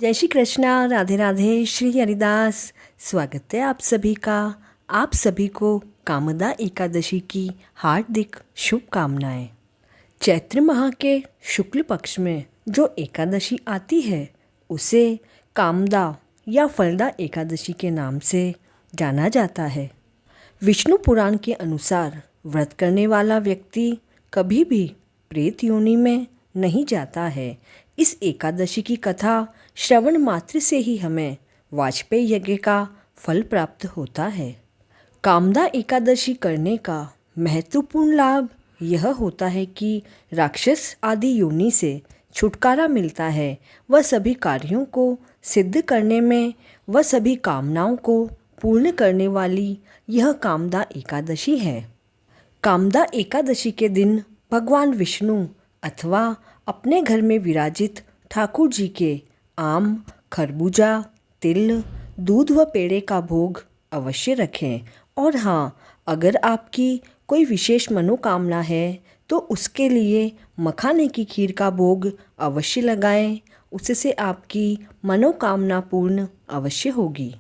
जय श्री कृष्णा, राधे राधे, श्री हरिदास। स्वागत है आप सभी का। आप सभी को कामदा एकादशी की हार्दिक शुभकामनाएं। चैत्र माह के शुक्ल पक्ष में जो एकादशी आती है उसे कामदा या फलदा एकादशी के नाम से जाना जाता है। विष्णु पुराण के अनुसार व्रत करने वाला व्यक्ति कभी भी प्रेत योनि में नहीं जाता है। इस एकादशी की कथा श्रवण मात्र से ही हमें वाजपेयी यज्ञ का फल प्राप्त होता है। कामदा एकादशी करने का महत्वपूर्ण लाभ यह होता है कि राक्षस आदि योनि से छुटकारा मिलता है। वह सभी कार्यों को सिद्ध करने में, वह सभी कामनाओं को पूर्ण करने वाली यह कामदा एकादशी है। कामदा एकादशी के दिन भगवान विष्णु अथवा अपने घर में विराजित ठाकुर जी के आम, खरबूजा, तिल, दूध व पेड़े का भोग अवश्य रखें। और हाँ, अगर आपकी कोई विशेष मनोकामना है तो उसके लिए मखाने की खीर का भोग अवश्य लगाएं। उससे आपकी मनोकामना पूर्ण अवश्य होगी।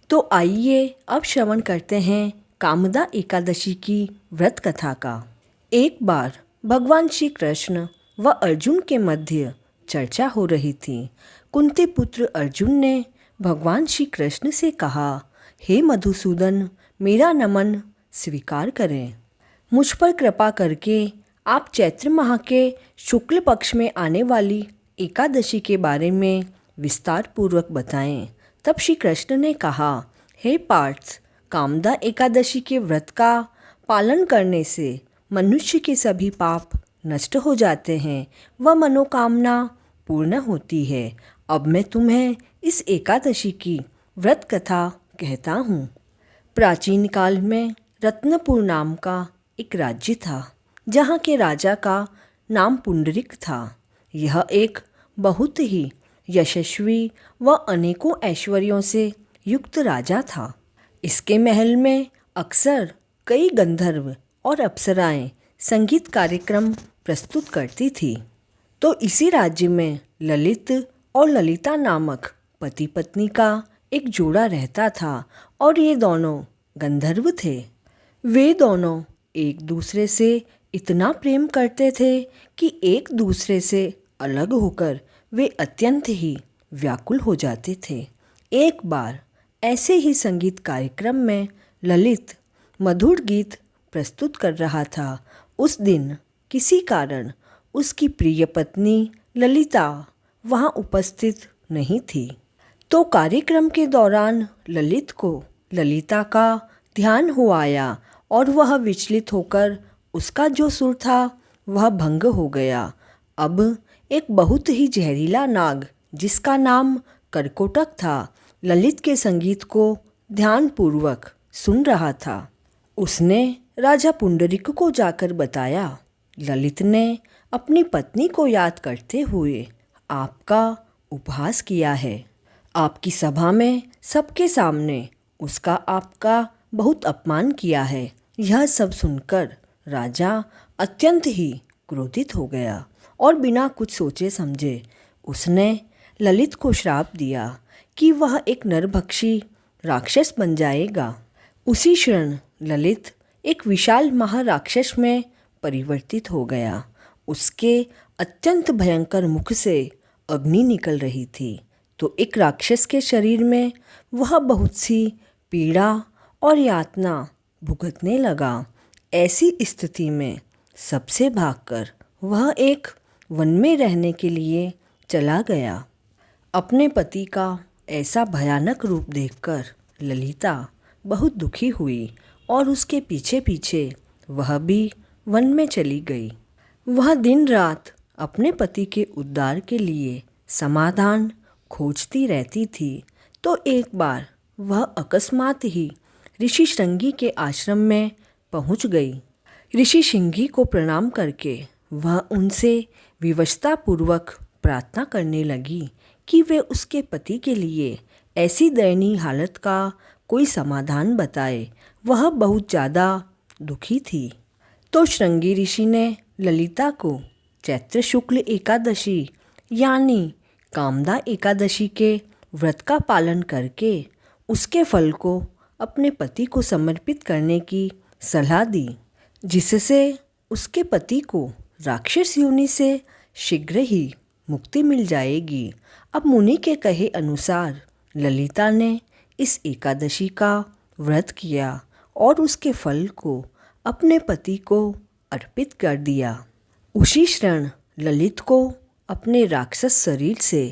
तो आइए अब श्रवण करते हैं कामदा एकादशी की व्रत कथा का। एक बार भगवान श्री कृष्ण व अर्जुन के मध्य चर्चा हो रही थी। कुंती पुत्र अर्जुन ने भगवान श्री कृष्ण से कहा, हे मधुसूदन, मेरा नमन स्वीकार करें। मुझ पर कृपा करके आप चैत्र माह के शुक्ल पक्ष में आने वाली एकादशी के बारे में विस्तार पूर्वक बताएं। तब श्री कृष्ण ने कहा, हे पार्थ, कामदा एकादशी के व्रत का पालन करने से मनुष्य के सभी पाप नष्ट हो जाते हैं, वह मनोकामना पूर्ण होती है। अब मैं तुम्हें इस एकादशी की व्रत कथा कहता हूँ। प्राचीन काल में रत्नपुर नाम का एक राज्य था, जहाँ के राजा का नाम पुंडरीक था। यह एक बहुत ही यशस्वी व अनेकों ऐश्वर्यों से युक्त राजा था। इसके महल में अक्सर कई गंधर्व और अप्सराएं संगीत कार्यक्रम प्रस्तुत करती थी। तो इसी राज्य में ललित और ललिता नामक पति पत्नी का एक जोड़ा रहता था और ये दोनों गंधर्व थे। वे दोनों एक दूसरे से इतना प्रेम करते थे कि एक दूसरे से अलग होकर वे अत्यंत ही व्याकुल हो जाते थे। एक बार ऐसे ही संगीत कार्यक्रम में ललित मधुर गीत प्रस्तुत कर रहा था। उस दिन किसी कारण उसकी प्रिय पत्नी ललिता वहाँ उपस्थित नहीं थी। तो कार्यक्रम के दौरान ललित को ललिता का ध्यान हो आया और वह विचलित होकर उसका जो सुर था वह भंग हो गया। अब एक बहुत ही जहरीला नाग, जिसका नाम करकोटक था, ललित के संगीत को ध्यानपूर्वक सुन रहा था। उसने राजा पुंडरीक को जाकर बताया, ललित ने अपनी पत्नी को याद करते हुए आपका उपहास किया है। आपकी सभा में सबके सामने उसका आपका बहुत अपमान किया है। यह सब सुनकर राजा अत्यंत ही क्रोधित हो गया और बिना कुछ सोचे समझे उसने ललित को श्राप दिया कि वह एक नरभक्षी राक्षस बन जाएगा। उसी क्षण ललित एक विशाल महाराक्षस में परिवर्तित हो गया। उसके अत्यंत भयंकर मुख से अग्नि निकल रही थी। तो एक राक्षस के शरीर में वह बहुत सी पीड़ा और यातना भुगतने लगा। ऐसी स्थिति में सबसे भागकर वह एक वन में रहने के लिए चला गया। अपने पति का ऐसा भयानक रूप देखकर ललिता बहुत दुखी हुई और उसके पीछे पीछे वह भी वन में चली गई। वह दिन रात अपने पति के उद्धार के लिए समाधान खोजती रहती थी। तो एक बार वह अकस्मात ही ऋषि श्रृंगी के आश्रम में पहुंच गई। ऋषि श्रृंगी को प्रणाम करके वह उनसे विवशतापूर्वक प्रार्थना करने लगी कि वे उसके पति के लिए ऐसी दयनीय हालत का कोई समाधान बताए। वह बहुत ज़्यादा दुखी थी। तो श्रृंगी ऋषि ने ललिता को चैत्र शुक्ल एकादशी यानी कामदा एकादशी के व्रत का पालन करके उसके फल को अपने पति को समर्पित करने की सलाह दी, जिससे उसके पति को राक्षस योनि से शीघ्र ही मुक्ति मिल जाएगी। अब मुनि के कहे अनुसार ललिता ने इस एकादशी का व्रत किया और उसके फल को अपने पति को अर्पित कर दिया। उसी क्षण ललित को अपने राक्षस शरीर से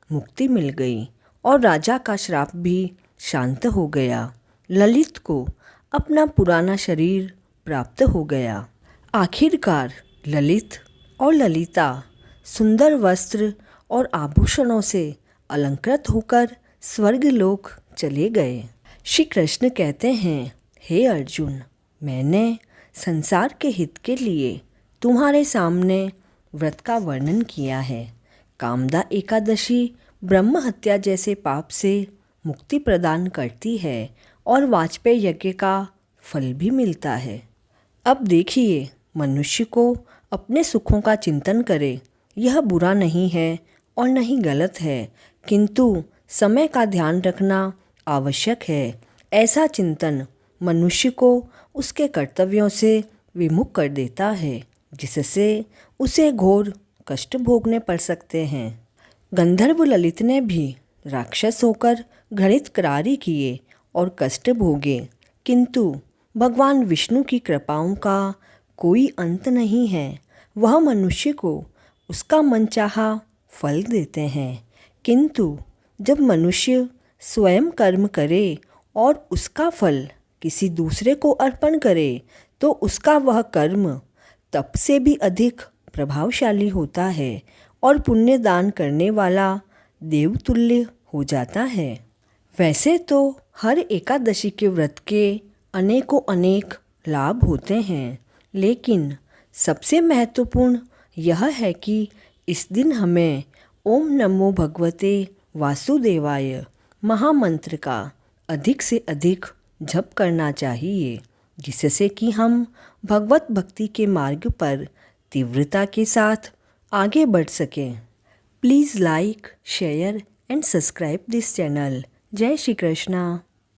मुक्ति मिल गई और राजा का श्राप भी शांत हो गया। ललित को अपना पुराना शरीर प्राप्त हो गया। आखिरकार ललित और ललिता सुंदर वस्त्र और आभूषणों से अलंकृत होकर स्वर्गलोक चले गए। श्री कृष्ण कहते हैं, हे अर्जुन, मैंने संसार के हित के लिए तुम्हारे सामने व्रत का वर्णन किया है। कामदा एकादशी ब्रह्म हत्या जैसे पाप से मुक्ति प्रदान करती है और वाजपेय यज्ञ का फल भी मिलता है। अब देखिए, मनुष्य को अपने सुखों का चिंतन करे, यह बुरा नहीं है और न ही गलत है, किंतु समय का ध्यान रखना आवश्यक है। ऐसा चिंतन मनुष्य को उसके कर्तव्यों से विमुख कर देता है, जिससे उसे घोर कष्ट भोगने पड़ सकते हैं। गंधर्व ललित ने भी राक्षस होकर घृणित करारी किए और कष्ट भोगे, किंतु भगवान विष्णु की कृपाओं का कोई अंत नहीं है। वह मनुष्य को उसका मनचाहा फल देते हैं, किंतु जब मनुष्य स्वयं कर्म करे और उसका फल किसी दूसरे को अर्पण करे तो उसका वह कर्म तप से भी अधिक प्रभावशाली होता है और पुण्य दान करने वाला देवतुल्य हो जाता है। वैसे तो हर एकादशी के व्रत के अनेकों अनेक लाभ होते हैं, लेकिन सबसे महत्वपूर्ण यह है कि इस दिन हमें ओम नमो भगवते वासुदेवाय महामंत्र का अधिक से अधिक जप करना चाहिए, जिससे कि हम भगवत भक्ति के मार्ग पर तीव्रता के साथ आगे बढ़ सकें। Please like, share and subscribe this channel. जय श्री कृष्णा।